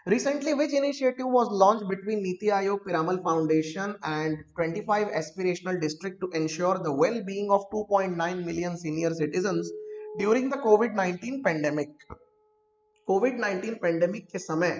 Recently, which initiative was launched between Niti Aayog, Piramal Foundation, and 25 aspirational districts to ensure the well-being of 2.9 million senior citizens during the COVID-19 pandemic? Covid 19 pandemic के समय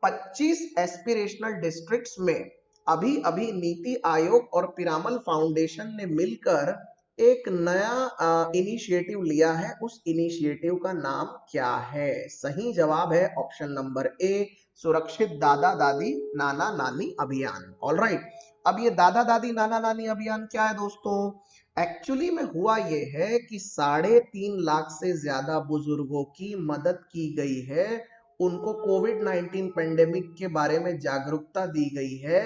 25 aspirational districts में अभी अभी नीति आयोग और Piramal foundation ने मिलकर एक नया इनिशिएटिव लिया है। उस इनिशिएटिव का नाम क्या है? सही जवाब है ऑप्शन नंबर ए, सुरक्षित दादा दादी नाना नानी अभियान। ऑलराइट, अब ये दादा दादी नाना नानी अभियान क्या है दोस्तों? एक्चुअली में हुआ ये है कि 3.5 लाख से ज्यादा बुजुर्गों की मदद की गई है, उनको कोविड 19 पेंडेमिक के बारे में जागरूकता दी गई है,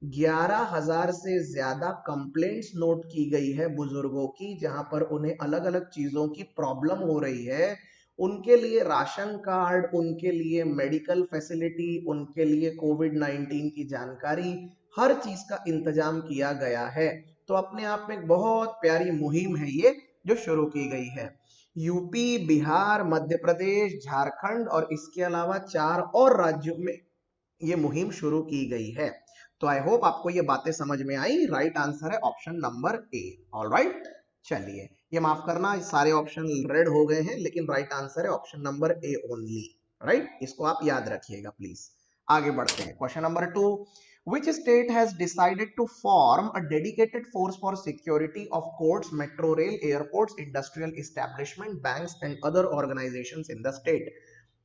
11,000 से ज्यादा कंप्लेंट्स नोट की गई है बुजुर्गों की, जहां पर उन्हें अलग अलग चीजों की प्रॉब्लम हो रही है। उनके लिए राशन कार्ड, उनके लिए मेडिकल फैसिलिटी, उनके लिए कोविड 19 की जानकारी, हर चीज का इंतजाम किया गया है। तो अपने आप में एक बहुत प्यारी मुहिम है ये जो शुरू की गई है। यूपी, बिहार, मध्य प्रदेश, झारखंड और इसके अलावा 4 और राज्यों में ये मुहिम शुरू की गई है। तो आई होप आपको ये बातें समझ में आई। राइट आंसर है ऑप्शन नंबर ए। ऑलराइट, चलिए ये माफ करना, सारे ऑप्शन रेड हो गए हैं, लेकिन राइट आंसर है option number A only. Right, इसको आप याद रखिएगा प्लीज। आगे बढ़ते हैं, question number 2। Which state has decided to form a dedicated force for security of courts, metro rail, airports, industrial establishment, banks and other organizations in the state?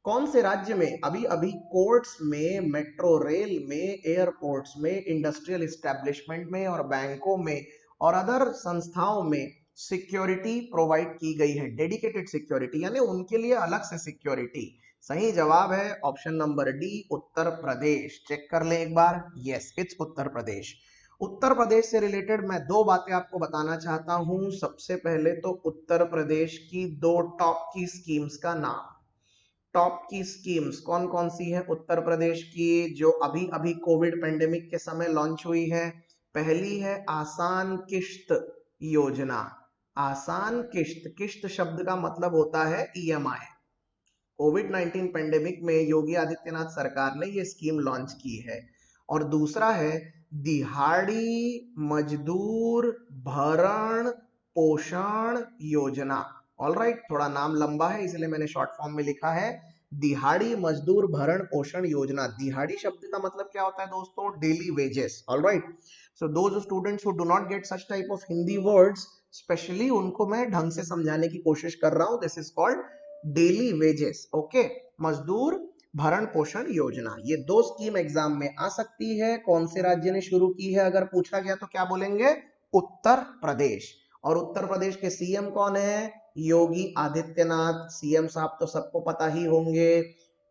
कौन से राज्य में अभी अभी कोर्ट्स में, मेट्रो रेल में, एयरपोर्ट्स में, industrial establishment में और बैंकों में और अदर संस्थाओं में सिक्योरिटी प्रोवाइड की गई है? डेडिकेटेड सिक्योरिटी यानी उनके लिए अलग से सिक्योरिटी। सही जवाब है option number D, Uttar Pradesh. Check कर लें एक बार, यस इट्स उत्तर प्रदेश। उत्तर प्रदेश से रिलेटेड मैं 2 बातें आपको बताना चाहता हूं। सबसे पहले तो उत्तर प्रदेश की 2 टॉप की स्कीम्स का नाम। टॉप की स्कीम्स कौन कौन सी है उत्तर प्रदेश की जो अभी अभी कोविड पेंडेमिक के समय लॉन्च हुई है? पहली है आसान किश्त योजना। आसान किश्त, किश्त शब्द का मतलब होता है ईएमआई। कोविड 19 पेंडेमिक में योगी आदित्यनाथ सरकार ने ये स्कीम लॉन्च की है। और दूसरा है दिहाड़ी मजदूर भरण पोषण योजना। ऑलराइट, थोड़ा नाम लंबा है इसलिए मैंने शॉर्ट फॉर्म में लिखा है दिहाड़ी मजदूर भरण पोषण योजना। दिहाड़ी शब्द का मतलब क्या होता है दोस्तों? Daily wages. Alright, so those students who do not get such type of Hindi words, specially उनको मैं ढंग से समझाने की कोशिश कर रहा हूं। This is called daily wages. Okay, मजदूर भरण पोषण योजना, ये 2 स्कीम एग्जाम में आ सकती है। कौन से राज्य ने शुरू की है अगर पूछा गया तो क्या बोलेंगे? उत्तर प्रदेश। और उत्तर प्रदेश के सीएम कौन है? योगी आदित्यनाथ। सीएम साहब तो सबको पता ही होंगे।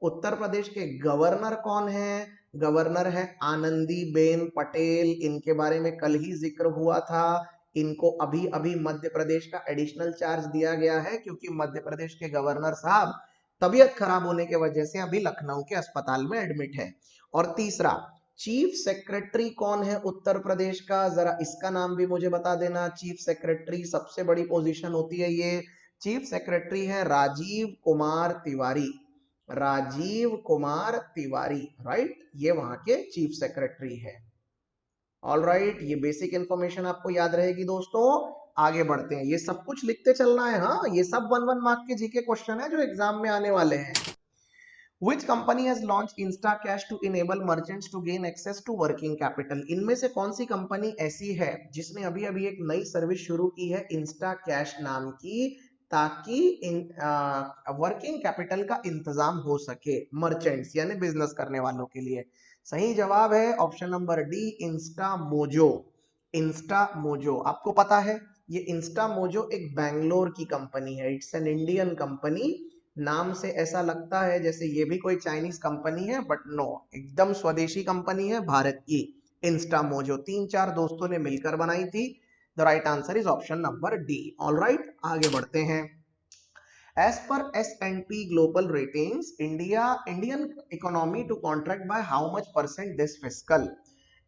उत्तर प्रदेश के गवर्नर कौन है? गवर्नर है आनंदीबेन पटेल। इनके बारे में कल ही जिक्र हुआ था। इनको अभी अभी मध्य प्रदेश का एडिशनल चार्ज दिया गया है क्योंकि मध्य प्रदेश के गवर्नर साहब तबीयत खराब होने की वजह से अभी लखनऊ के अस्पताल में एडमिट है। और तीसरा, चीफ सेक्रेटरी कौन है उत्तर प्रदेश का? जरा इसका नाम भी मुझे बता देना। चीफ सेक्रेटरी सबसे बड़ी पोजीशन होती है ये। चीफ सेक्रेटरी है राजीव कुमार तिवारी। राजीव कुमार तिवारी, राइट, ये वहां के चीफ सेक्रेटरी है। ऑलराइट, ये बेसिक इंफॉर्मेशन आपको याद रहेगी दोस्तों। आगे बढ़ते हैं, ये सब कुछ लिखते चलना है। हाँ, ये सब 1 मार्क के जीके क्वेश्चन है जो एग्जाम में आने वाले हैं। Which company has launched InstaCash to enable merchants to gain access to working capital? इनमें से कौन सी कंपनी ऐसी है जिसने अभी अभी एक नई सर्विस शुरू की है InstaCash नाम की, ताकि वर्किंग कैपिटल का इंतजाम हो सके मर्चेंट्स यानी बिजनेस करने वालों के लिए? सही जवाब है option number D, Insta mojo. Insta mojo, आपको पता है ये इंस्टा मोजो एक बैंगलोर की कंपनी है। It's an Indian company. नाम से ऐसा लगता है जैसे ये भी कोई चाइनीज कंपनी है, बट नो, एकदम स्वदेशी कंपनी है, भारत की। इंस्टा मोजो 3-4 दोस्तों ने मिलकर बनाई थी। The right answer is option number D. Alright, आगे बढ़ते हैं। As per S&P Global Ratings, Indian economy to contract by how much % this fiscal?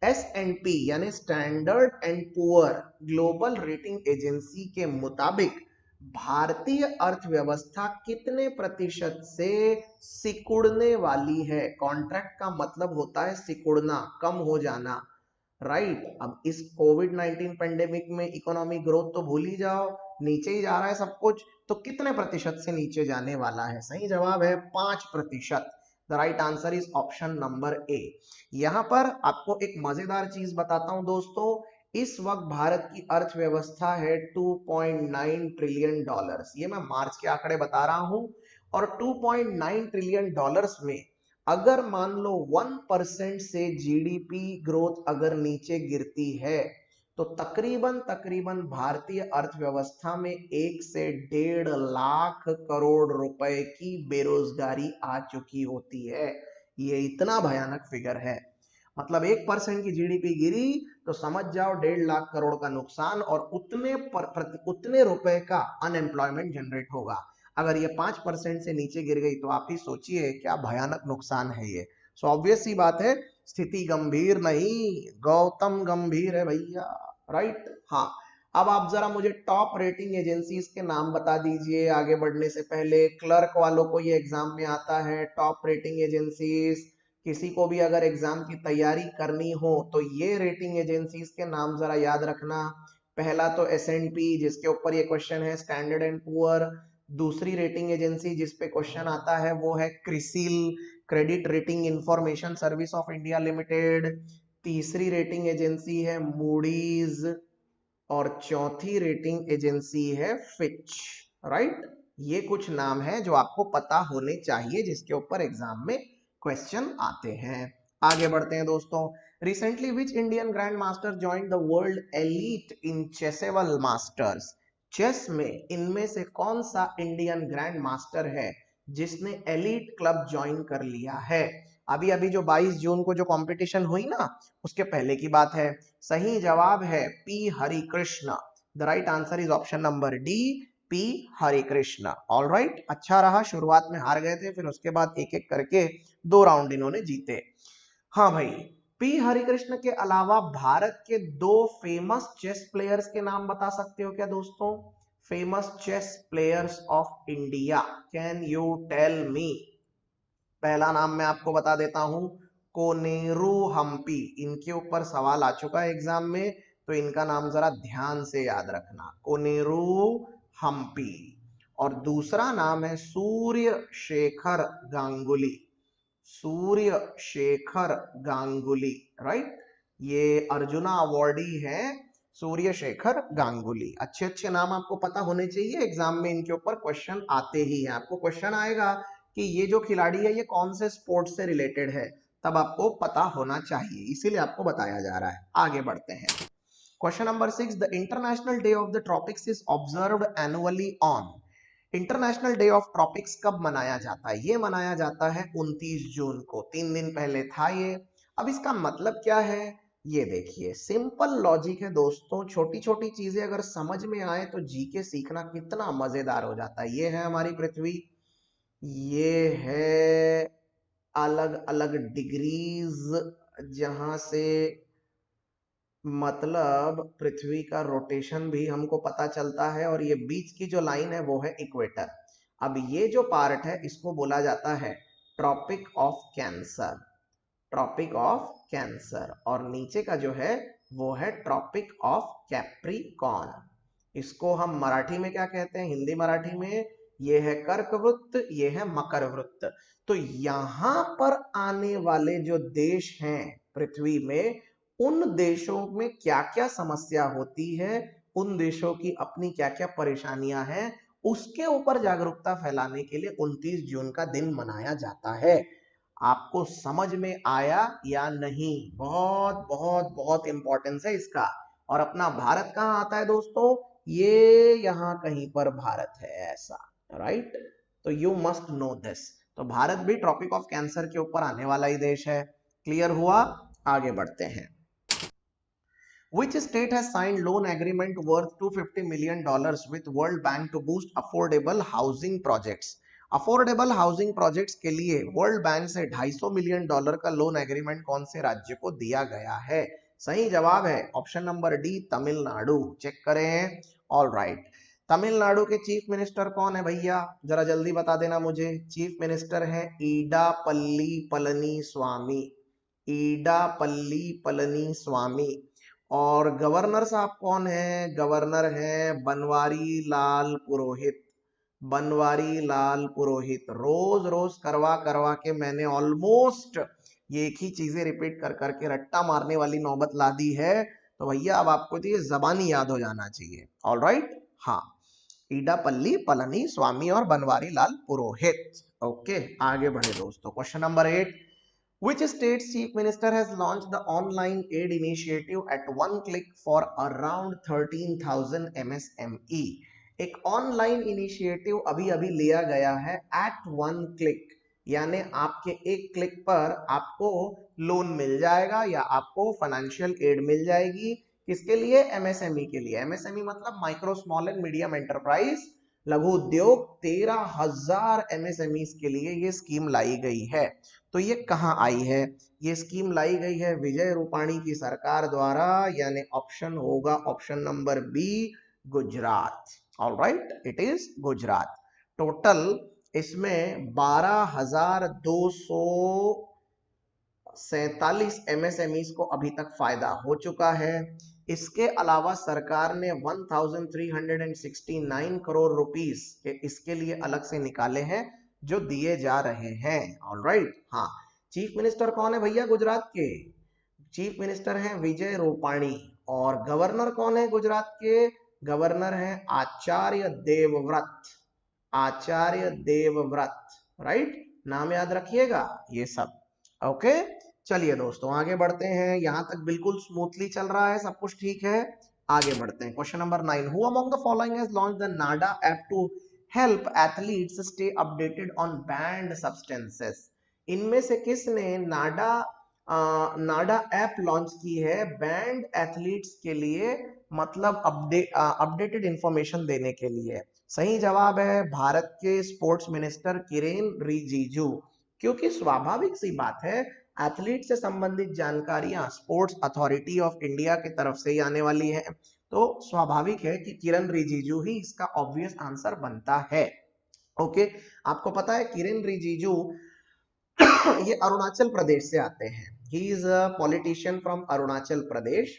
S&P यानी standard and poor global rating agency के मुताबिक भारतीय अर्थव्यवस्था कितने प्रतिशत से सिकुड़ने वाली है? कॉन्ट्रैक्ट का मतलब होता है सिकुड़ना, कम हो जाना, राइट। अब इस कोविड 19 पेंडेमिक में इकोनॉमिक ग्रोथ तो भूल ही जाओ, नीचे ही जा रहा है सब कुछ, तो कितने प्रतिशत से नीचे जाने वाला है? सही जवाब है 5%। The right answer is option number A. यहां पर आपको एक मजेदार चीज बताता हूं दोस्तों, इस वक्त भारत की अर्थव्यवस्था है 2.9 ट्रिलियन डॉलर्स। ये मैं मार्च के आंकड़े बता रहा हूं। और 2.9 ट्रिलियन डॉलर्स में अगर मान लो 1% से जीडीपी ग्रोथ अगर नीचे गिरती है तो तकरीबन तकरीबन भारतीय अर्थव्यवस्था में 1 से 1.5 लाख करोड़ रुपए की बेरोजगारी आ चुकी होती है। ये इतना भयानक फिगर है। मतलब 1% की जीडीपी गिरी तो समझ जाओ 1.5 लाख करोड़ का नुकसान, और उतने रुपए का अनएम्प्लॉयमेंट जनरेट होगा। अगर ये 5% से नीचे गिर गई तो आप ही सोचिए क्या भयानक नुकसान है ये। सो ऑब्वियस सी बात है, स्थिति गंभीर नहीं, गौतम गंभीर है भैया, राइट। हाँ, अब आप जरा मुझे टॉप रेटिंग एजेंसीज के नाम बता दीजिए आगे बढ़ने से पहले। क्लर्क वालों को ये एग्जाम में आता है, टॉप रेटिंग एजेंसीज। किसी को भी अगर एग्जाम की तैयारी करनी हो तो ये रेटिंग एजेंसीज के नाम जरा याद रखना। पहला तो S&P, जिसके ऊपर ये क्वेश्चन है, स्टैंडर्ड एंड पुअर। दूसरी रेटिंग एजेंसी जिसपे क्वेश्चन आता है वो है CRISIL, credit rating information service of India limited. तीसरी रेटिंग एजेंसी है मूडीज, और चौथी रेटिंग एजेंसी है फिच, राइट। ये कुछ नाम है जो आपको पता होने चाहिए जिसके ऊपर एग्जाम में क्वेश्चन आते हैं। आगे बढ़ते हैं दोस्तों। Recently which Indian grand master joined the world elite in chessable masters? Chess में इनमें से कौन सा इंडियन ग्रैंड मास्टर है जिसने एलीट क्लब ज्वाइन कर लिया है? अभी अभी जो 22 जून को जो कंपटीशन हुई ना, उसके पहले की बात है। सही जवाब है P Harikrishna. The right answer is option number D, P Harikrishna. All right, अच्छा रहा, शुरुआत में हार गए थे, फिर उसके बाद एक एक करके 2 राउंड इन्होंने जीते। हाँ भाई, पी हरिकृष्ण के अलावा भारत के 2 फेमस चेस प्लेयर्स के नाम बता सकते हो क्या दोस्तों? Famous chess players of India, can you tell me? पहला नाम मैं आपको बता देता हूं, कोनेरू हम्पी। इनके ऊपर सवाल आ चुका है एग्जाम में, तो इनका नाम जरा ध्यान से याद रखना, कोनेरू हम्पी। और दूसरा नाम है सूर्य शेखर गांगुली, सूर्य शेखर गांगुली, राइट। ये अर्जुना अवार्डी है सूर्य शेखर गांगुली। अच्छे अच्छे नाम आपको पता होने चाहिए, एग्जाम में इनके ऊपर क्वेश्चन आते ही हैं। आपको क्वेश्चन आएगा कि ये जो खिलाड़ी है ये कौन से स्पोर्ट से रिलेटेड है, तब आपको पता होना चाहिए, इसीलिए आपको बताया जा रहा है। आगे बढ़ते हैं। Question number 6, the international day of the tropics is observed annually on? International day of tropics कब मनाया जाता है? ये मनाया जाता है 29 जून को, 3 दिन पहले था ये। अब इसका मतलब क्या है ये देखिए, सिंपल लॉजिक है दोस्तों, छोटी छोटी चीजें अगर समझ में आए तो जीके सीखना कितना मजेदार हो जाता है। ये है हमारी पृथ्वी, ये है अलग अलग डिग्रीज जहां से मतलब पृथ्वी का रोटेशन भी हमको पता चलता है, और ये बीच की जो लाइन है वो है इक्वेटर। अब ये जो पार्ट है इसको बोला जाता है tropic of cancer, tropic of cancer. और नीचे का जो है वो है ट्रॉपिक ऑफ कैप्रिकॉर्न। इसको हम मराठी में क्या कहते हैं? हिंदी मराठी में ये है कर्क वृत्त, ये है मकर वृत्त। तो यहां पर आने वाले जो देश हैं पृथ्वी में, उन देशों में क्या क्या समस्या होती है, उन देशों की अपनी क्या क्या परेशानियां हैं, उसके ऊपर जागरूकता फैलाने के लिए 29 जून का दिन मनाया जाता है। आपको समझ में आया या नहीं? बहुत बहुत बहुत इंपॉर्टेंस है इसका। और अपना भारत कहाँ आता है दोस्तों? ये यहाँ कहीं पर भारत है ऐसा, राइट। तो यू मस्ट नो दिस। तो भारत भी ट्रॉपिक ऑफ कैंसर के ऊपर आने वाला ही देश है। क्लियर हुआ? आगे बढ़ते हैं। Which state has signed loan agreement worth $250 million with World Bank to boost affordable housing projects? Affordable housing projects के लिए वर्ल्ड बैंक से $250 मिलियन का लोन एग्रीमेंट कौन से राज्य को दिया गया है? सही जवाब है option number D, Tamil Nadu. Check करें। ऑल राइट, तमिलनाडु के चीफ मिनिस्टर कौन है भैया, जरा जल्दी बता देना मुझे। चीफ मिनिस्टर है ईडापल्ली पलनी स्वामी, ईडापल्ली पलनी स्वामी। और गवर्नर साहब कौन है, गवर्नर है बनवारी लाल पुरोहित, बनवारी लाल पुरोहित। रोज रोज करवा करवा के मैंने ऑलमोस्ट ये एक ही चीजें रिपीट कर करके रट्टा मारने वाली नौबत ला दी है, तो भैया अब आपको तो ये जबानी याद हो जाना चाहिए। ऑलराइट, हाँ, ईडापल्ली पलनी स्वामी और बनवारी लाल पुरोहित। ओके, आगे बढ़े दोस्तों। Question number 8, which state's chief minister has launched the online aid initiative at one click for around 13,000 MSME? एक ऑनलाइन इनिशिएटिव अभी अभी लिया गया है एट वन क्लिक, यानी आपके एक क्लिक पर आपको लोन मिल जाएगा या आपको फाइनेंशियल एड मिल जाएगी। किसके लिए, एमएसएमई के लिए। एमएसएमई मतलब micro small and medium enterprise, लघु उद्योग। 13,000 एमएसएमई के लिए ये स्कीम लाई गई है। तो ये कहां आई है, ये स्कीम लाई गई है विजय रूपाणी की सरकार द्वारा, यानी ऑप्शन होगा option number B, Gujarat. All right, it is Gujarat. Total इसमें 12,247 एमएसएमईज को अभी तक फायदा हो चुका है। इसके अलावा सरकार ने 1369 करोड़ रुपीस इसके लिए अलग से निकाले हैं जो दिए जा रहे हैं। ऑलराइट, हाँ। चीफ मिनिस्टर कौन है भैया गुजरात के, चीफ मिनिस्टर हैं विजय रूपाणी। और गवर्नर कौन है गुजरात के, गवर्नर है आचार्य देवव्रत, आचार्य देवव्रत। राइट, नाम याद रखिएगा ये सब। ओके, चलिए दोस्तों आगे बढ़ते हैं। यहां तक बिल्कुल स्मूथली चल रहा है, सब कुछ ठीक है। आगे बढ़ते हैं। Question number 9, who among the following has launched the NADA app to help athletes stay updated on banned substances? इनमें से किसने नाडा ऐप लॉन्च की है बैंड एथलीट्स के लिए, मतलब अपडेटेड इंफॉर्मेशन देने के लिए? सही जवाब है भारत के स्पोर्ट्स मिनिस्टर किरेन रिजिजू, क्योंकि स्वाभाविक सी बात है एथलीट से संबंधित जानकारियां स्पोर्ट्स अथॉरिटी ऑफ इंडिया की तरफ से आने वाली है, तो स्वाभाविक है कि किरण रिजिजू ही इसका ऑब्वियस आंसर बनता है। ओके, आपको पता है किरण रिजिजू ये अरुणाचल प्रदेश से आते हैं। He is a politician from Arunachal Pradesh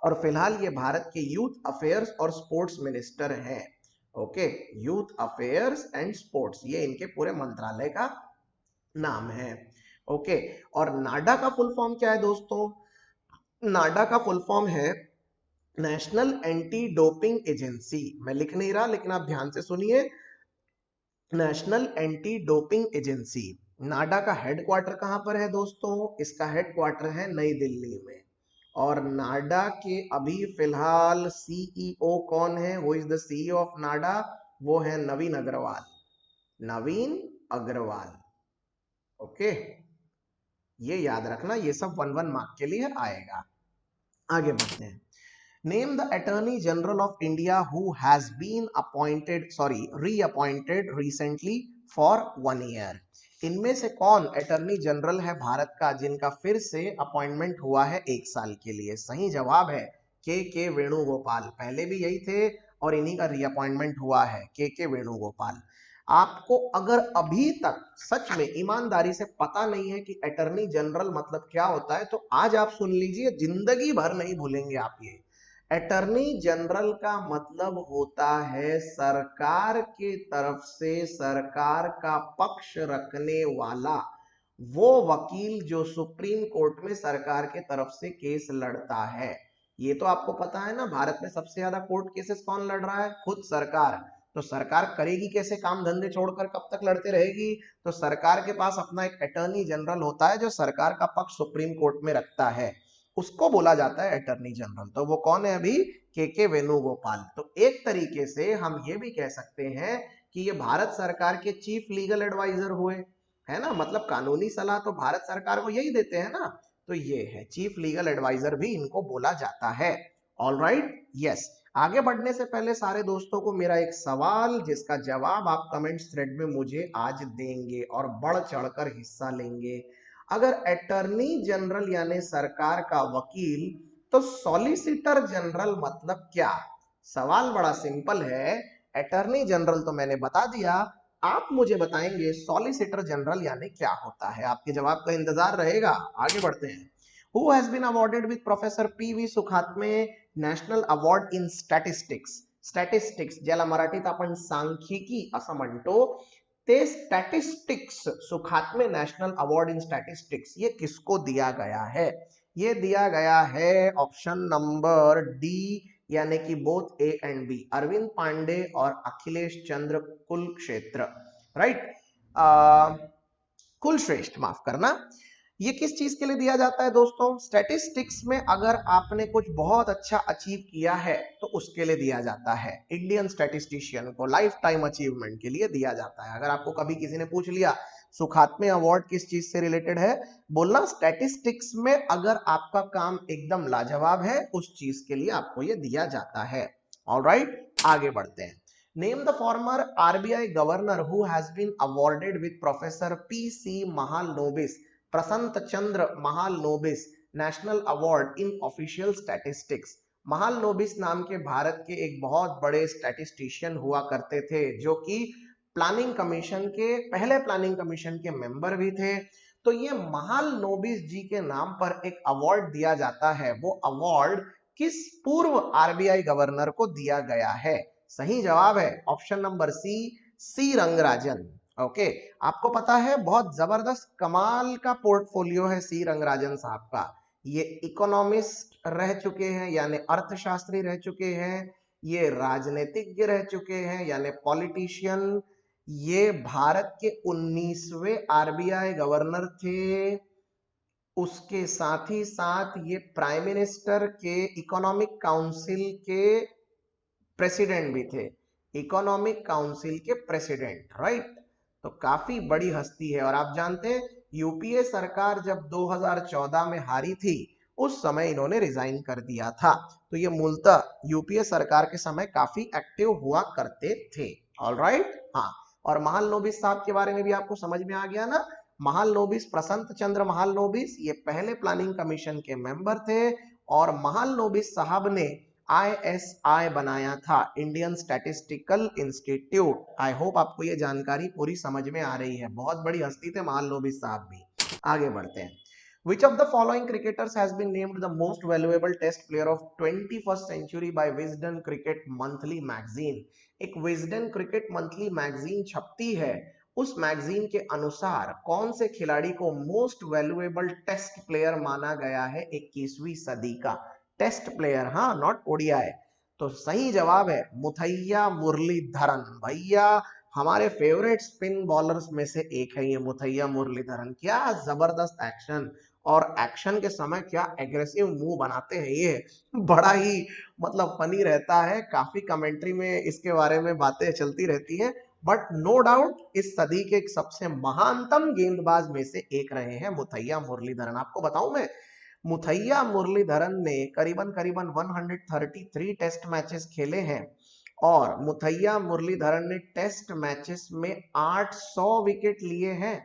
और फिलहाल ये भारत के यूथ अफेयर्स और स्पोर्ट्स मिनिस्टर हैं। Okay, youth affairs and sports, ये इनके पूरे मंत्रालय का नाम है। ओके, और नाडा का फुल फॉर्म क्या है दोस्तों? नाडा का फुल फॉर्म है नेशनल एंटी डोपिंग एजेंसी। मैं लिख नहीं रहा लेकिन आप ध्यान से सुनिए, नेशनल एंटी डोपिंग एजेंसी। नाडा का हेडक्वार्टर कहां पर है दोस्तों? इसका हेडक्वार्टर है नई दिल्ली में। और नाडा के अभी फिलहाल सीईओ कौन है? वो इज द सीईओ ऑफ नाडा, वो है नवीन अग्रवाल, नवीन अग्रवाल। ओके, ये याद रखना, ये सब 1-1 मार्क के लिए आएगा। आगे बढ़ते हैं। Name the attorney general of India who has been reappointed recently for 1 year. इनमें से कौन अटॉर्नी जनरल है भारत का जिनका फिर से अपॉइंटमेंट हुआ है 1 साल के लिए? सही जवाब है के वेणुगोपाल। पहले भी यही थे और इन्हीं का रीअपॉइंटमेंट हुआ है, के वेणुगोपाल। आपको अगर अभी तक सच में ईमानदारी से पता नहीं है कि अटॉर्नी जनरल मतलब क्या होता है, तो आज आप सुन लीजिए, जिंदगी भर नहीं भूलेंगे आप ये। अटॉर्नी जनरल का मतलब होता है सरकार के तरफ से सरकार का पक्ष रखने वाला वो वकील जो सुप्रीम कोर्ट में सरकार के तरफ से केस लड़ता है। ये तो आपको पता है ना, भारत में सबसे ज्यादा कोर्ट केसेस कौन लड़ रहा है? खुद सरकार। तो सरकार करेगी कैसे काम धंधे छोड़कर, कब तक लड़ते रहेगी? तो सरकार के पास अपना एक अटॉर्नी जनरल होता है जो सरकार का पक्ष सुप्रीम कोर्ट में रखता है, उसको बोला जाता है अटॉर्नी जनरल। तो वो कौन है अभी? के वेणुगोपाल। तो एक तरीके से हम ये भी कह सकते हैं कि ये भारत सरकार के चीफ लीगल एडवाइजर हुए, है ना, मतलब कानूनी सलाह तो भारत सरकार को यही देते हैं ना, तो ये है चीफ लीगल एडवाइजर भी इनको बोला जाता है। Alright, yes. आगे बढ़ने से पहले सारे दोस्तों को मेरा एक सवाल, जिसका जवाब आप कमेंट्स थ्रेड में मुझे आज देंगे और बढ़ चढ़कर हिस्सा लेंगे। अगर अटॉर्नी जनरल यानी सरकार का वकील, तो सॉलिसिटर जनरल मतलब क्या? सवाल बड़ा सिंपल है। अटॉर्नी जनरल तो मैंने बता दिया, आप मुझे बताएंगे सॉलिसिटर जनरल यानी क्या होता है। आपके जवाब का इंतजार रहेगा। आगे बढ़ते हैं। Who has been awarded with Professor P.V. Sukhatme National Award in Statistics? Statistics ज्याला मराठीत आपण सांख्यिकी असं म्हणतो, ते स्टॅटिस्टिक्स सुखात्मे नेशनल अवार्ड इन स्टैटिस्टिक्स ये किसको दिया गया है? ये दिया गया है ऑप्शन नंबर डी, यानी कि both A and B, Arvind Pandey और अखिलेश चंद्र कुलक्षेत्र, राइट, कुलश्रेष्ठ, माफ करना। ये किस चीज के लिए दिया जाता है दोस्तों? स्टैटिस्टिक्स में अगर आपने कुछ बहुत अच्छा अचीव किया है तो उसके लिए दिया जाता है। इंडियन स्टैटिस्टिशियन को लाइफ टाइम अचीवमेंट के लिए दिया जाता है। अगर आपको कभी किसी ने पूछ लिया सुखात्मे अवार्ड किस चीज से रिलेटेड है, बोलना स्टैटिस्टिक्स में अगर आपका काम एकदम लाजवाब है उस चीज के लिए आपको ये दिया जाता है। ऑलराइट, आगे बढ़ते हैं। Name the former RBI governor who has been awarded with Professor P.C. Mahalanobis, Prasanta Chandra Mahalanobis national award in official statistics. Mahalanobis नाम के भारत के एक बहुत बड़े स्टैटिस्टिशियन हुआ करते थे, जो कि प्लानिंग कमीशन के, पहले प्लानिंग कमीशन के मेंबर भी थे। तो ये महालनोबिस जी के नाम पर एक अवार्ड दिया जाता है। वो अवार्ड किस पूर्व आरबीआई गवर्नर को दिया गया है? सही जवाब है option number C Rangarajan. Okay, आपको पता है बहुत जबरदस्त कमाल का पोर्टफोलियो है सी रंगराजन साहब का। ये इकोनॉमिस्ट रह चुके हैं यानी अर्थशास्त्री रह चुके हैं, ये राजनीतिज्ञ रह चुके हैं यानी पॉलिटिशियन, ये भारत के 19वें आरबीआई गवर्नर थे, उसके साथ ही साथ ये प्राइम मिनिस्टर के इकोनॉमिक काउंसिल के प्रेसिडेंट भी थे, इकोनॉमिक काउंसिल के प्रेसिडेंट, राइट। तो काफी बड़ी हस्ती है। और आप जानते हैं यूपीए सरकार जब 2014 में हारी थी उस समय इन्होंने रिजाइन कर दिया था। तो ये मूलतः यूपीए सरकार के समय काफी एक्टिव हुआ करते थे। ऑलराइट, हाँ। और महालनोबिस साहब के बारे में भी आपको समझ में आ गया ना। महालनोबिस, प्रसंत चंद्र महालनोबिस, ये पहले प्लानिंग कमीशन के मेंबर थे और महालनोबिस साहब ने ISI बनाया था, Indian statistical institute. I hope आपको ये जानकारी पूरी समझ में आ रही है। बहुत बड़ी हस्ती थे महालनोबिस साहब भी। आगे बढ़ते हैं। Which of the following cricketers has been named the most valuable test player of 21st century by Wisden Cricket Monthly magazine? एक Wisden Cricket Monthly magazine छपती है, उस मैगजीन के अनुसार कौन से खिलाड़ी को मोस्ट वैल्यूएबल टेस्ट प्लेयर माना गया है 21वीं सदी का? टेस्ट प्लेयर, हाँ, नॉट ओडीआई। तो सही जवाब है मुथैया मुरलीधरन। भैया हमारे फेवरेट स्पिन बॉलर्स में से एक है ये मुथैया मुरलीधरन। क्या जबरदस्त एक्शन, और एक्शन के समय क्या एग्रेसिव मूव बनाते हैं ये, बड़ा ही मतलब फनी रहता है। काफी कमेंट्री में इसके बारे में बातें चलती रहती है। बट नो डाउट इस सदी के सबसे महानतम गेंदबाज में से एक रहे हैं मुथैया मुरलीधरन। आपको बताऊं मैं, मुथैया मुरलीधरन ने करीबन 133 टेस्ट मैचेस खेले हैं और मुथैया मुरलीधरन ने टेस्ट मैचेस में 800 विकेट लिए हैं,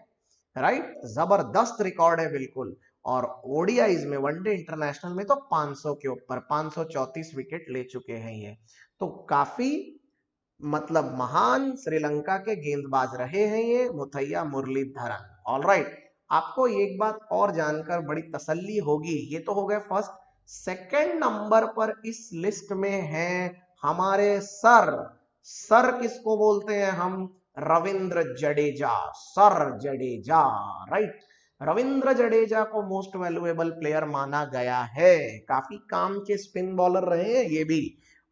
राइट। जबरदस्त रिकॉर्ड है बिल्कुल। और ओडीआईज में, वनडे इंटरनेशनल में तो 500 के ऊपर 534 विकेट ले चुके हैं ये। तो काफी मतलब महान श्रीलंका के गेंदबाज रहे हैं ये मुथैया मुरलीधरन। ऑलराइट, आपको एक बात और जानकर बड़ी तसल्ली होगी। ये तो हो गए फर्स्ट। सेकंड नंबर पर इस लिस्ट में है हमारे सर किसको बोलते हैं हम? Ravindra Jadeja, sir Jadeja, right. रविंद्र जडेजा को मोस्ट वैल्यूएबल प्लेयर माना गया है। काफी काम के स्पिन बॉलर रहे हैं ये भी।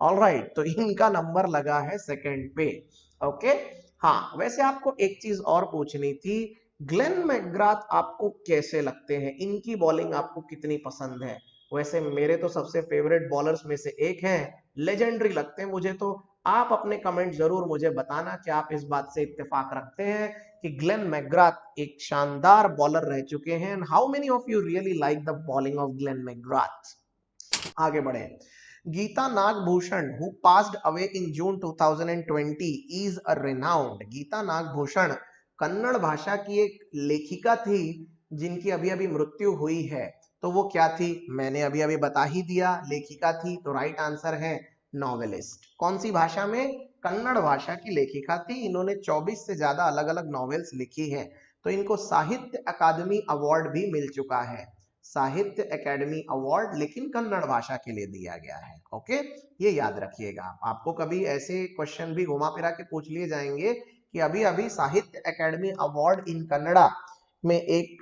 ऑलराइट, तो इनका नंबर लगा है सेकंड पे। ओके, हाँ। वैसे आपको एक चीज और पूछनी थी, ग्लेन मैकग्राथ आपको कैसे लगते हैं? इनकी बॉलिंग आपको कितनी पसंद है? वैसे मेरे तो सबसे फेवरेट बॉलर्स में से एक हैं, लेजेंडरी लगते हैं मुझे। तो आप अपने कमेंट जरूर मुझे बताना कि आप इस बात से इत्तेफाक रखते हैं कि ग्लेन मैकग्राथ एक शानदार बॉलर रह चुके हैं। And how many of you really like the bowling of Glenn McGrath? आगे बढ़े। Gita Nagabhushan who passed away in June 2020 is a renowned, Gita Nagabhushan Kannada भाषा की एक लेखिका थी जिनकी अभी अभी मृत्यु हुई है। तो वो क्या थी? मैंने अभी अभी बता ही दिया, लेखिका थी। तो राइट आंसर है नॉवेलिस्ट। कौन सी भाषा में? कन्नड़ भाषा की लेखिका थी। इन्होंने 24 से ज्यादा अलग अलग नॉवेल्स लिखी हैं। तो इनको साहित्य अकादमी अवार्ड भी मिल चुका है, साहित्य अकादमी अवार्ड, लेकिन कन्नड़ भाषा के लिए दिया गया है। ओके, ये याद रखिएगा। आपको कभी ऐसे क्वेश्चन भी घुमा फिरा के पूछ लिए जाएंगे कि अभी अभी साहित्य अकादमी अवार्ड इन कन्नड़ा में एक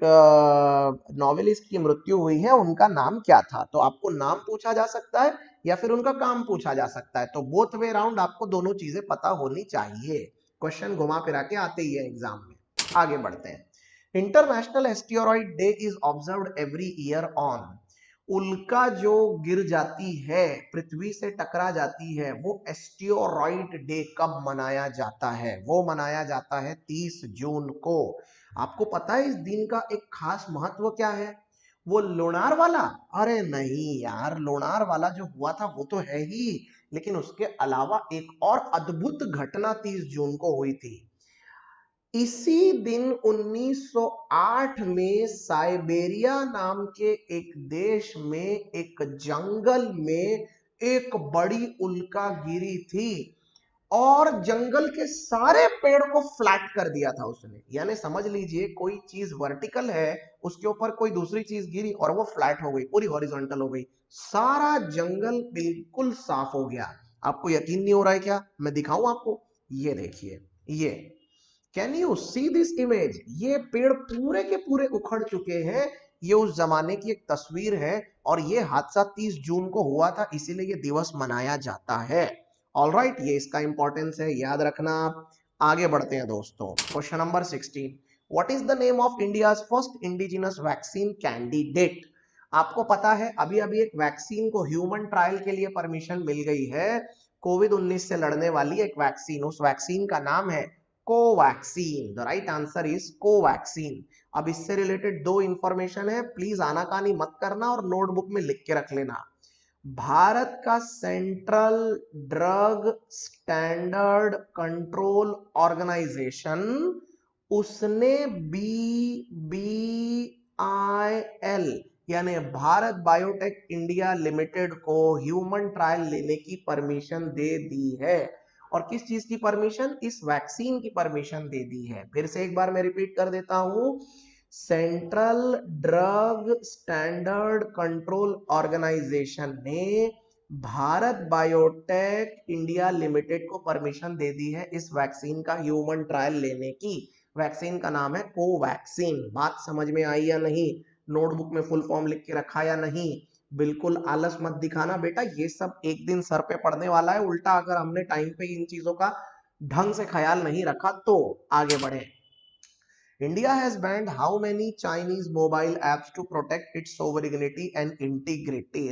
नॉवेलिस्ट की मृत्यु हुई है, उनका नाम क्या था? तो आपको नाम पूछा जा सकता है या फिर उनका काम पूछा जा सकता है। तो बोथ वे राउंड आपको दोनों चीजें पता होनी चाहिए। क्वेश्चन घुमा फिरा के आते ही है एग्जाम में। आगे बढ़ते हैं। International asteroid day is observed every year on. उल्का जो गिर जाती है, पृथ्वी से टकरा जाती है, वो एस्टेरॉइड डे कब मनाया जाता है? वो मनाया जाता है 30 जून को। आपको पता है इस दिन का एक खास महत्व क्या है? वो लुनार वाला? अरे नहीं यार, लुनार वाला जो हुआ था वो तो है ही, लेकिन उसके अलावा एक और अद्भुत घटना 30 जून को हुई थी। इसी दिन 1908 में साइबेरिया नाम के एक देश में एक जंगल में एक बड़ी उल्का गिरी थी और जंगल के सारे पेड़ को फ्लैट कर दिया था उसने। यानी समझ लीजिए कोई चीज वर्टिकल है, उसके ऊपर कोई दूसरी चीज गिरी और वो फ्लैट हो गई, पूरी हॉरिजॉन्टल हो गई, सारा जंगल बिल्कुल साफ हो गया। आपको यकीन नहीं हो रहा है क्या? मैं दिखाऊं आपको, ये देखिए, ये can you see this image? ये पेड़ पूरे के पूरे उखड़ चुके हैं। ये उस जमाने की एक तस्वीर है और ये हादसा 30 जून को हुआ था, इसीलिए ये दिवस मनाया जाता है। ऑलराइट, ये इसका इंपॉर्टेंस है, याद रखना आप। आगे बढ़ते हैं दोस्तों। Question number 16, what is the name of India's first indigenous vaccine candidate? आपको पता है अभी अभी एक वैक्सीन को ह्यूमन ट्रायल के लिए परमिशन मिल गई है, कोविड-19 से लड़ने वाली एक वैक्सीन। उस वैक्सीन का नाम है Covaxin. The right answer is Covaxin. अब इससे रिलेटेड दो इंफॉर्मेशन है, प्लीज आनाकानी मत करना और नोटबुक में लिख के रख लेना। भारत का central drug standard control organization, उसने BBIL यानी भारत बायोटेक इंडिया लिमिटेड को ह्यूमन ट्रायल लेने की परमिशन दे दी है। और किस चीज की परमिशन? इस वैक्सीन की परमिशन दे दी है। फिर से एक बार मैं रिपीट कर देता हूं, central drug standard control organization ने भारत बायोटेक इंडिया लिमिटेड को परमिशन दे दी है इस वैक्सीन का ह्यूमन ट्रायल लेने की। वैक्सीन का नाम है कोवैक्सीन। बात समझ में आई या नहीं? नोटबुक में फुल फॉर्म लिख के रखा या नहीं? बिल्कुल आलस मत दिखाना बेटा, ये सब एक दिन सर पे पड़ने वाला है उल्टा, अगर हमने टाइम पे इन चीजों का ढंग से ख्याल नहीं रखा तो। आगे बढ़े। India has banned how many Chinese mobile apps to protect its sovereignty and integrity?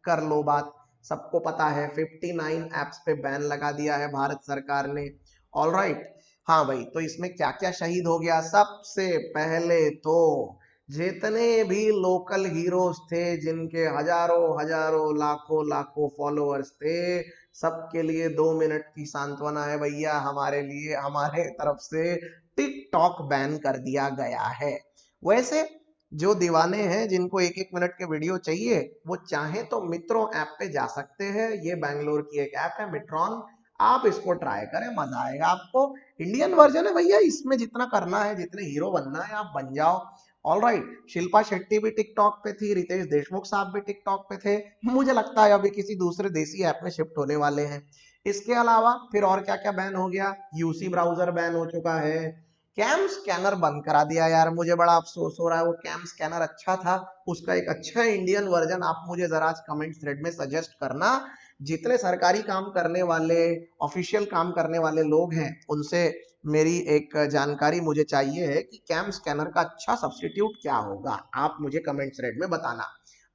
कर लो बात, सबको पता है 59 एप्स पे बैन लगा दिया है भारत सरकार ने। ऑलराइट, हाँ भाई, तो इसमें क्या क्या शहीद हो गया? सबसे पहले तो जितने भी लोकल हीरोज थे, जिनके हजारों हजारों लाखों लाखों फॉलोअर्स थे, सबके लिए 2 मिनट की सांत्वना है भैया, हमारे लिए, हमारे तरफ से टिकटॉक बैन कर दिया गया है। वैसे जो दीवाने हैं जिनको एक एक मिनट के वीडियो चाहिए, वो चाहे तो मित्रों ऐप पे जा सकते हैं। ये बैंगलोर की एक ऐप है मिट्रॉन, आप इसको ट्राई करें, मजा आएगा आपको। इंडियन वर्जन है भैया, इसमें जितना करना है, जितने हीरो बनना है आप बन जाओ। ऑलराइट, शिल्पा शेट्टी भी टिकटॉक पे थी, रितेश देशमुख साहब भी टिकटॉक पे थे। मुझे लगता है अभी किसी दूसरे देसी ऐप में शिफ्ट होने वाले हैं। इसके अलावा फिर और क्या क्या बैन हो गया? यूसी ब्राउजर बैन हो चुका है। कैम स्कैनर बंद करा दिया यार, मुझे बड़ा अफसोस हो रहा है। वो कैम स्कैनर अच्छा था, उसका एक अच्छा इंडियन वर्जन आप मुझे जरा कमेंट थ्रेड में सजेस्ट करना। जितने सरकारी काम करने वाले, ऑफिशियल काम करने वाले लोग हैं, उनसे मेरी एक जानकारी मुझे चाहिए है कि कैम स्कैनर का अच्छा सब्स्टिट्यूट क्या होगा, आप मुझे कमेंट थ्रेड में बताना।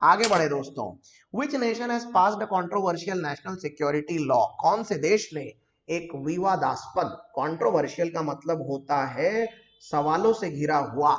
आगे बढ़े दोस्तों। Which nation has passed a controversial national security law? कौन से देश ने एक विवादास्पद, कंट्रोवर्शियल का मतलब होता है सवालों से घिरा हुआ,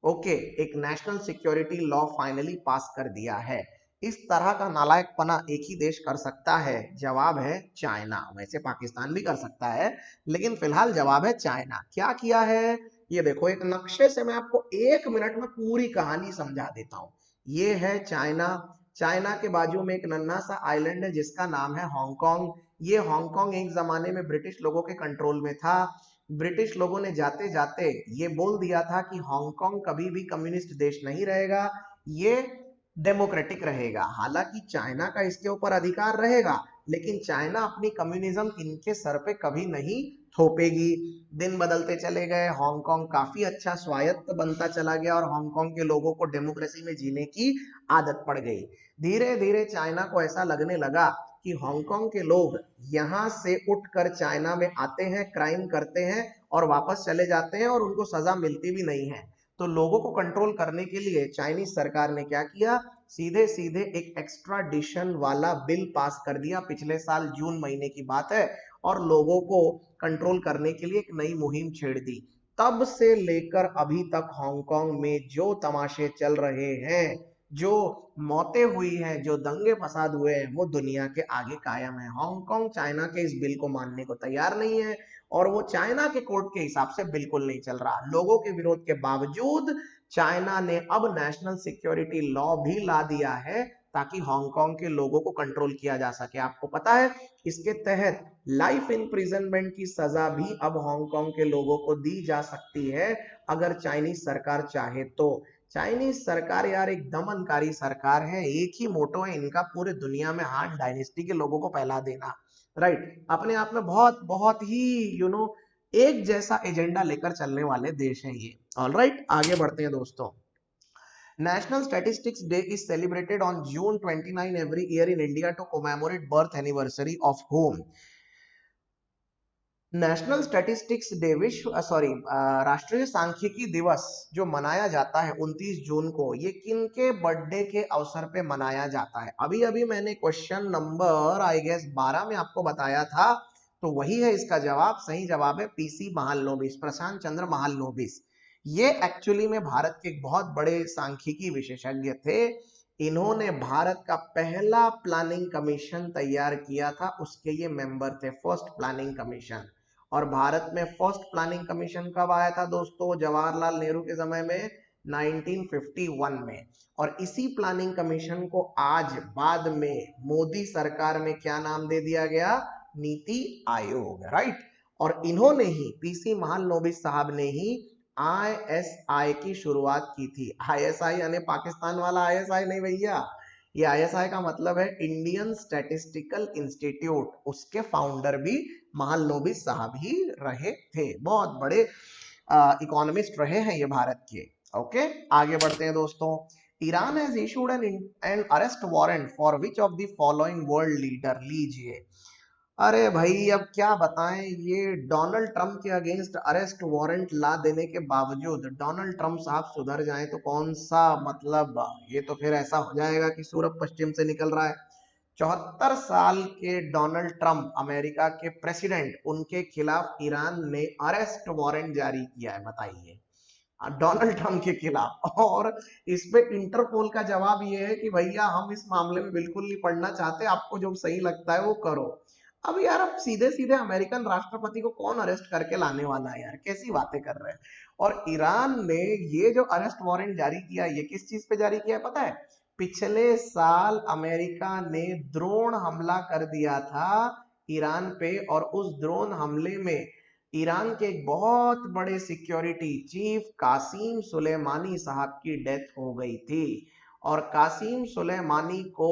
ओके, एक नेशनल सिक्योरिटी लॉ फाइनली पास कर दिया है? इस तरह का नालायकपना एक ही देश कर सकता है, जवाब है चाइना। वैसे पाकिस्तान भी कर सकता है, लेकिन फिलहाल जवाब है चाइना। क्या किया है? ये देखो, एक नक्शे से मैं आपको 1 मिनट में पूरी कहानी समझा देता हूं। ये है चाइना, चाइना के बाजू में एक नन्हा सा आइलैंड है जिसका नाम है हांगकांग। ये हांगकांग एक जमाने में ब्रिटिश लोगों के कंट्रोल में था। ब्रिटिश लोगों ने जाते जाते ये बोल दिया था कि हांगकांग कभी भी कम्युनिस्ट देश नहीं रहेगा, ये डेमोक्रेटिक रहेगा। हालांकि चाइना का इसके ऊपर अधिकार रहेगा, लेकिन चाइना अपनी कम्युनिज्म इनके सर पे कभी नहीं थोपेगी। दिन बदलते चले गए, हांगकांग काफी अच्छा स्वायत्त बनता चला गया और हांगकांग के लोगों को डेमोक्रेसी में जीने की आदत पड़ गई। धीरे धीरे चाइना को ऐसा लगने लगा कि हांगकांग के लोग यहाँ से उठकर चाइना में आते हैं, क्राइम करते हैं और वापस चले जाते हैं और उनको सजा मिलती भी नहीं है। तो लोगों को कंट्रोल करने के लिए चाइनीज सरकार ने क्या किया, सीधे सीधे एक एक्स्ट्राडिशन वाला बिल पास कर दिया। पिछले साल जून महीने की बात है, और लोगों को कंट्रोल करने के लिए एक नई मुहिम छेड़ दी। तब से लेकर अभी तक हांगकांग में जो तमाशे चल रहे हैं, जो मौतें हुई हैं, जो दंगे फसाद हुए हैं, वो दुनिया के आगे कायम है। हांगकांग चाइना के इस बिल को मानने को तैयार नहीं है और वो चाइना के कोर्ट के हिसाब से बिल्कुल नहीं चल रहा। लोगों के विरोध के बावजूद चाइना ने अब नेशनल सिक्योरिटी लॉ भी ला दिया है ताकि हांगकांग के लोगों को कंट्रोल किया जा सके। आपको पता है, इसके तहत लाइफ इम्प्रिजनमेंट की सजा भी अब हांगकांग के लोगों को दी जा सकती है अगर चाइनीज सरकार चाहे तो। चाइनीज सरकार यार एक दमनकारी सरकार है। एक ही मोटो है इनका पूरे दुनिया में हान डायनेस्टी के लोगों को फैला देना। राइट, अपने आप में बहुत बहुत ही एक जैसा एजेंडा लेकर चलने वाले देश हैं ये। ऑलराइट, आगे बढ़ते हैं दोस्तों। National Statistics Day is celebrated on June 29 every year in India to commemorate birth anniversary of whom? National statistics day राष्ट्रीय सांख्यिकी दिवस जो मनाया जाता है 29 जून को, ये किनके बर्थडे के अवसर पे मनाया जाता है? अभी अभी मैंने क्वेश्चन नंबर आई गेस 12 में आपको बताया था, तो वही है इसका जवाब। सही जवाब है पीसी महालनोबिस, प्रशांत चंद्र महालनोबिस। ये एक्चुअली में भारत के एक बहुत बड़े सांख्यिकी विशेषज्ञ थे। इन्होंने भारत का पहला प्लानिंग कमीशन तैयार किया था, उसके ये मेंबर थे, फर्स्ट प्लानिंग कमीशन। और भारत में फर्स्ट प्लानिंग कमीशन कब आया था दोस्तों? जवाहरलाल नेहरू के समय में 1951 में। और इसी प्लानिंग कमीशन को आज बाद में मोदी सरकार में क्या नाम दे दिया गया? नीति आयोग। राइट, और इन्होंने ही, पीसी महालनोबिस साहब ने ही आईएसआई की शुरुआत की थी। आईएसआई यानी पाकिस्तान वाला आईएसआई नहीं भैया, ये आईएसआई का मतलब है इंडियन स्टैटिस्टिकल इंस्टीट्यूट। उसके फाउंडर भी महालनोबिस साहब ही रहे थे। बहुत बड़े इकोनॉमिस्ट रहे हैं ये भारत के। ओके, आगे बढ़ते हैं दोस्तों। Iran has issued N arrest warrant for which of the following world leader? लीजिए, अरे भाई अब क्या बताएं, ये डोनाल्ड ट्रंप के अगेंस्ट अरेस्ट वारंट ला देने के बावजूद डोनाल्ड ट्रंप साहब सुधर जाएं तो कौन सा मतलब, ये तो फिर ऐसा हो जाएगा कि सूरज पश्चिम से निकल रहा है। 74 साल के डोनाल्ड ट्रंप, अमेरिका के प्रेसिडेंट, उनके खिलाफ ईरान ने अरेस्ट वारंट जारी किया है, बताइए, डोनाल्ड ट्रंप के खिलाफ। और इस पे इंटरपोल का जवाब ये है कि भैया हम इस मामले में बिल्कुल नहीं पढ़ना चाहते, आपको जो सही लगता है वो करो। अब यार, अब सीधे सीधे अमेरिकन राष्ट्रपति को कौन अरेस्ट करके लाने वाला है यार, कैसी बातें कर रहे हैं। और ईरान ने ये जो अरेस्ट वारंट जारी किया, ये किस चीज पे जारी किया है पता है? पिछले साल अमेरिका ने ड्रोन हमला कर दिया था ईरान पे, और उस ड्रोन हमले में ईरान के एक बहुत बड़े सिक्योरिटी चीफ कासिम सुलेमानी साहब की डेथ हो गई थी। और कासिम सुलेमानी को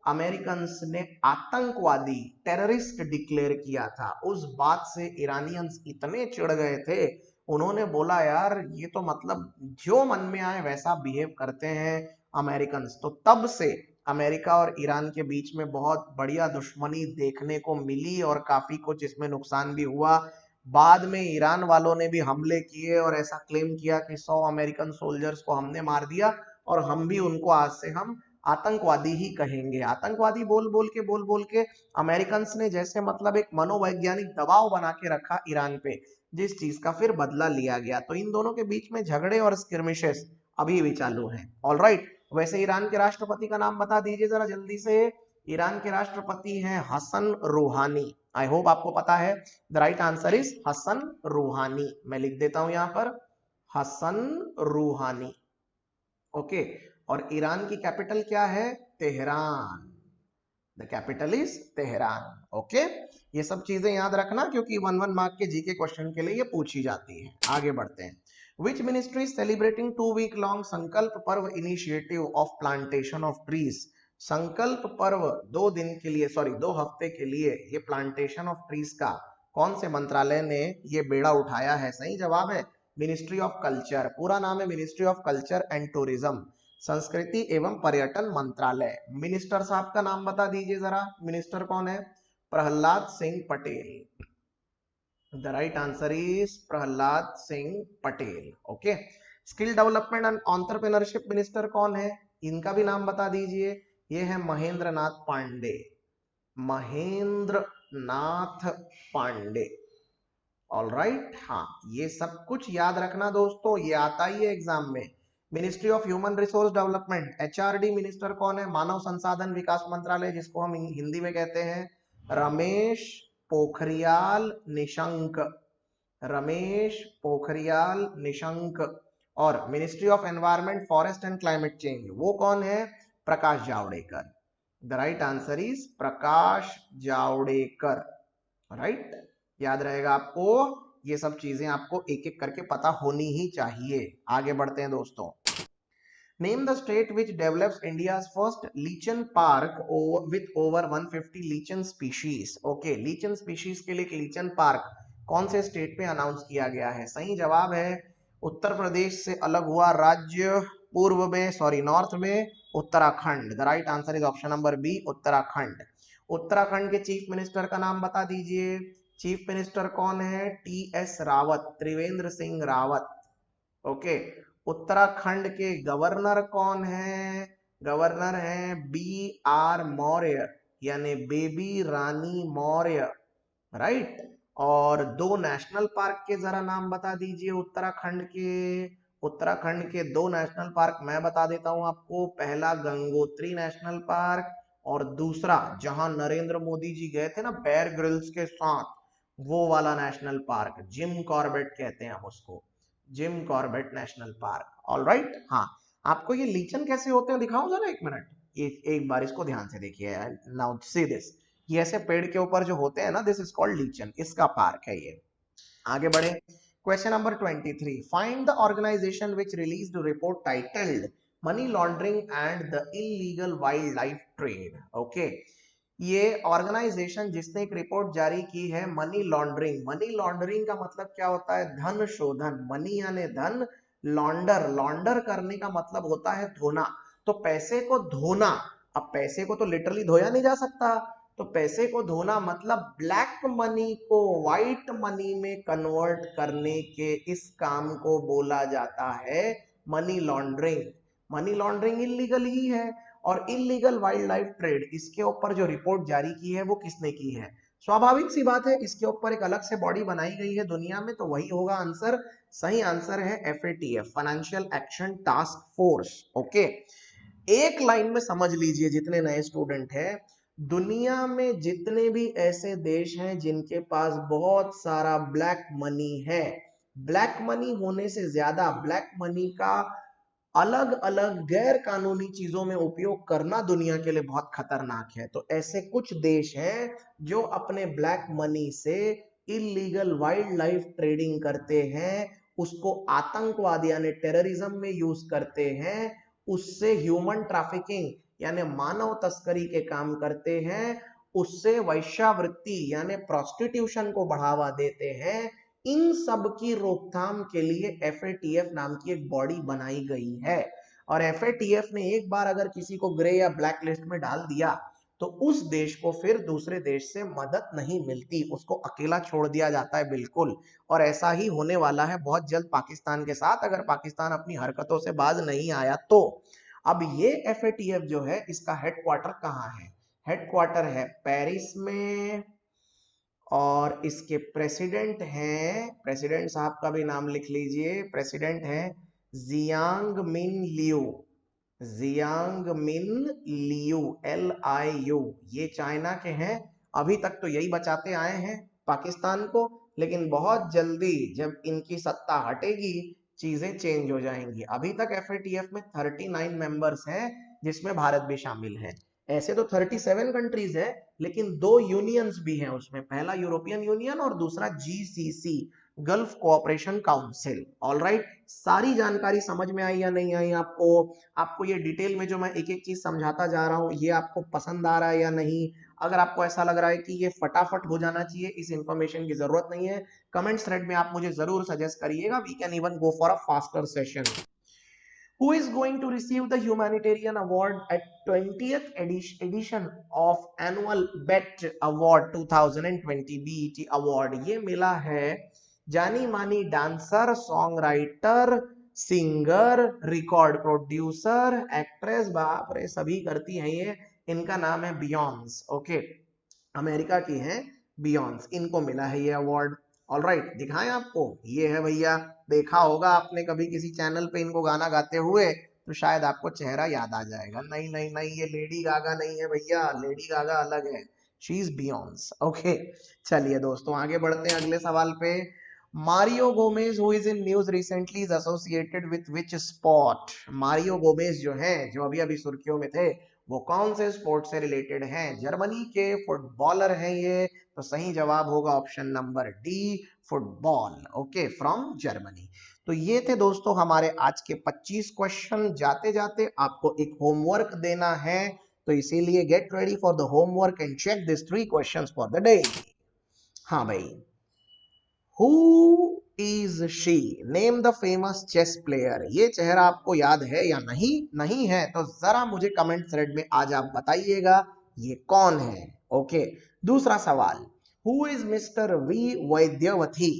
अमेरिकन ने आतंकवादी, टेररिस्ट डिक्लेयर किया था। उस बात से ईरानियंस इतने चिढ़ गए थे, उन्होंने बोला यार ये तो मतलब जो मन में आए वैसा बिहेव करते हैं अमेरिकन। तो तब से अमेरिका और ईरान के बीच में बहुत बढ़िया दुश्मनी देखने को मिली और काफी कुछ इसमें नुकसान भी हुआ। बाद में ईरान वालों ने भी हमले किए और ऐसा क्लेम किया कि 100 अमेरिकन सोल्जर्स को हमने मार दिया और हम भी उनको आज से हम आतंकवादी ही कहेंगे। आतंकवादी बोल बोल के अमेरिकन ने जैसे मतलब एक मनोवैज्ञानिक दबाव बना के रखा ईरान पे, जिस चीज का फिर बदला लिया गया। तो इन दोनों के बीच में झगड़े और स्किर्मिशेस अभी भी चालू हैं। ऑलराइट, वैसे ईरान के राष्ट्रपति का नाम बता दीजिए जरा जल्दी से। ईरान के राष्ट्रपति हैं हसन रूहानी। आई होप आपको पता है। The right answer is Hassan Rouhani. मैं लिख देता हूं यहां पर, हसन रूहानी। ओके, और ईरान की कैपिटल क्या है? Tehran. The capital is Tehran. Okay, ये सब चीजें याद रखना क्योंकि 1 मार्क के जीके क्वेश्चन के लिए ये पूछी जाती है। आगे बढ़ते हैं। Which ministry is celebrating 2 week long संकल्प पर्व initiative of plantation of trees? संकल्प पर्व 2 दिन के लिए, सॉरी 2 हफ्ते के लिए ये प्लांटेशन ऑफ ट्रीज का कौन से मंत्रालय ने ये बेड़ा उठाया है? सही जवाब है मिनिस्ट्री ऑफ कल्चर। पूरा नाम है ministry of culture and tourism, संस्कृति एवं पर्यटन मंत्रालय। मिनिस्टर साहब का नाम बता दीजिए जरा, मिनिस्टर कौन है? Prahlad Singh Patel. The right answer is Prahlad Singh Patel. Okay, skill development and entrepreneurship minister कौन है? इनका भी नाम बता दीजिए। ये है महेंद्र नाथ पांडे। महेंद्र नाथ पांडे। ऑल राइट, हाँ, ये सब कुछ याद रखना दोस्तों, ये आता ही है एग्जाम में। Ministry of human resource development, HRD minister कौन है? मानव संसाधन विकास मंत्रालय, जिसको हम हिंदी में कहते हैं रमेश पोखरियाल निशंक। रमेश पोखरियाल निशंक। और ministry of environment forest and climate change, वो कौन है? Prakash Javadekar. The right answer is Prakash Javadekar. Right, याद रहेगा आपको, ये सब चीजें आपको एक एक करके पता होनी ही चाहिए। आगे बढ़ते हैं दोस्तों। Name the state which develops India's first lichen park with over 150 lichen species. Okay, lichen species के लिए लीचन पार्क कौन से स्टेट पे अनाउंस किया गया है? सही जवाब है उत्तर प्रदेश से अलग हुआ राज्य पूर्व में, सॉरी नॉर्थ में, Uttarakhand. The right answer is option number B, Uttarakhand. Uttarakhand के चीफ मिनिस्टर का नाम बता दीजिए। चीफ मिनिस्टर कौन है? टी.एस. रावत, त्रिवेंद्र सिंह रावत। ओके, उत्तराखंड के गवर्नर कौन है? गवर्नर है बी.आर. मौर्य, यानी बेबी रानी मौर्य। राइट, और 2 नेशनल पार्क के जरा नाम बता दीजिए उत्तराखंड के। उत्तराखंड के 2 नेशनल पार्क मैं बता देता हूं आपको। पहला गंगोत्री नेशनल पार्क, और दूसरा जहां नरेंद्र मोदी जी गए थे ना बेयर ग्रिल्स के साथ, वो वाला नेशनल पार्क, जिम कॉर्बेट कहते हैं हम उसको, Jim Corbett national park. All right, हाँ, आपको ये लीचन कैसे होते हैं दिखाऊं जरा, 1 मिनट। एक बार इसको ध्यान से देखिए। नाउ सी दिस, ये ऐसे पेड़ के ऊपर जो होते हैं ना, दिस इज कॉल्ड लीचन, इसका पार्क है ये। आगे बढ़े, question number 23, find the organization which released report titled money laundering and the illegal wild life trade. Okay, ये ऑर्गेनाइजेशन जिसने एक रिपोर्ट जारी की है मनी लॉन्ड्रिंग। मनी लॉन्ड्रिंग का मतलब क्या होता है? धन शोधन। मनी यानी धन, लॉन्डर, लॉन्डर करने का मतलब होता है धोना। तो पैसे को धोना, अब पैसे को तो लिटरली धोया नहीं जा सकता, तो पैसे को धोना मतलब ब्लैक मनी को व्हाइट मनी में कन्वर्ट करने के इस काम को बोला जाता है money laundering. Money laundering illegal ही है। और इलीगल वाइल्ड लाइफ ट्रेड, इसके ऊपर जो रिपोर्ट जारी की है वो किसने की है? स्वाभाविक सी बात है, इसके ऊपर एक अलग से बॉडी बनाई गई है दुनिया में, तो वही होगा आंसर। सही आंसर है FATF, financial action task force. Okay, एक लाइन में समझ लीजिए जितने नए स्टूडेंट हैं, दुनिया में जितने भी ऐसे देश हैं जिनके पास बहुत सारा ब्लैक मनी है, ब्लैक मनी होने से ज्यादा ब्लैक मनी का अलग अलग गैर कानूनी चीजों में उपयोग करना दुनिया के लिए बहुत खतरनाक है। तो ऐसे कुछ देश हैं जो अपने ब्लैक मनी से इलीगल वाइल्ड लाइफ ट्रेडिंग करते हैं, उसको आतंकवाद यानी टेररिज्म में यूज करते हैं, उससे ह्यूमन ट्रैफिकिंग यानी मानव तस्करी के काम करते हैं, उससे वैश्यावृत्ति यानी प्रोस्टिट्यूशन को बढ़ावा देते हैं। इन सब की रोकथाम के लिए FATF नाम की एक बॉडी बनाई गई है। और FATF ने एक बार अगर किसी को ग्रे या ब्लैक लिस्ट में डाल दिया तो उस देश को फिर दूसरे देश से मदद नहीं मिलती, उसको अकेला छोड़ दिया जाता है बिल्कुल। और ऐसा ही होने वाला है बहुत जल्द पाकिस्तान के साथ, अगर पाकिस्तान अपनी हरकतों से बाज नहीं आया तो। अब ये FATF जो है, इसका हेडक्वार्टर कहाँ है? हेडक्वार्टर है पेरिस में, और इसके प्रेसिडेंट हैं, प्रेसिडेंट साहब का भी नाम लिख लीजिए, प्रेसिडेंट हैं जियांग मिन लियू। जियांग मिन लियू, LIU। ये चाइना के हैं। अभी तक तो यही बचाते आए हैं पाकिस्तान को, लेकिन बहुत जल्दी जब इनकी सत्ता हटेगी चीजें चेंज हो जाएंगी। अभी तक FATF में 39 मेंबर्स हैं जिसमें भारत भी शामिल है। ऐसे तो 37 कंट्रीज है, लेकिन दो यूनियंस भी हैं उसमें, पहला यूरोपियन यूनियन और दूसरा GCC, gulf cooperation council. All right, सारी जानकारी समझ में आई या नहीं आई आपको? आपको ये डिटेल में जो मैं एक एक चीज समझाता जा रहा हूँ, ये आपको पसंद आ रहा है या नहीं? अगर आपको ऐसा लग रहा है कि ये फटाफट हो जाना चाहिए, इस इंफॉर्मेशन की जरूरत नहीं है, कमेंट थ्रेड में आप मुझे जरूर सजेस्ट करिएगा। We can even go for a faster session. Who is going to receive the humanitarian award at 20th edition of annual BET Award 2020 BET Award? ये मिला है जानी मानी dancer, song writer, singer, record producer, actress, बाप रे सभी करती हैं ये। इनका नाम है बियॉन्स। ओके, अमेरिका की हैं बियॉन्स, इनको मिला है ये अवार्ड। ऑल राइट, दिखाएं आपको, ये है भैया। देखा होगा आपने कभी किसी चैनल पे इनको गाना गाते हुए, तो शायद आपको चेहरा याद आ जाएगा। नहीं नहीं नहीं, ये लेडी गागा नहीं है भैया, लेडी गागा अलग है, शी इज बियॉन्स। ओके, चलिए दोस्तों आगे बढ़ते हैं अगले सवाल पे। Mario Gomez who is in news recently is associated with which sport? Mario Gomez जो है, जो अभी अभी सुर्खियों में थे, वो कौन से स्पोर्ट से रिलेटेड हैं? जर्मनी के फुटबॉलर हैं ये, तो सही जवाब होगा option number D, football. Okay, from Germany. तो ये थे दोस्तों हमारे आज के 25 क्वेश्चन। जाते जाते आपको एक होमवर्क देना है, तो इसीलिए get ready for the homework and check this 3 questions for the day. हाँ भाई, who is she? Name the famous chess player. ये चेहरा आपको याद है या नहीं? नहीं है तो जरा मुझे कमेंट थ्रेड में आज आप बताइएगा ये कौन है। ओके, दूसरा सवाल, who is mister V Vaidyavathi?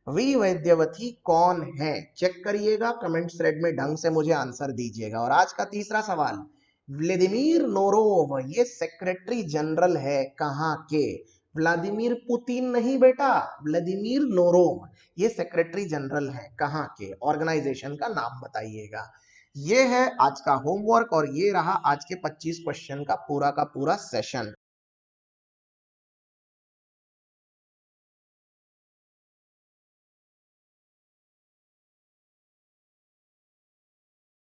V Vaidyavathi कौन है? चेक करिएगा कमेंट थ्रेड में, ढंग से मुझे आंसर दीजिएगा। और आज का तीसरा सवाल, व्लादिमीर नोरोव ये सेक्रेटरी जनरल है कहां के? व्लादिमीर पुतिन नहीं बेटा, व्लादिमीर नोरोव ये सेक्रेटरी जनरल है कहां के? ऑर्गेनाइजेशन का नाम बताइएगा। ये है आज का होमवर्क और ये रहा आज के 25 क्वेश्चन का पूरा सेशन।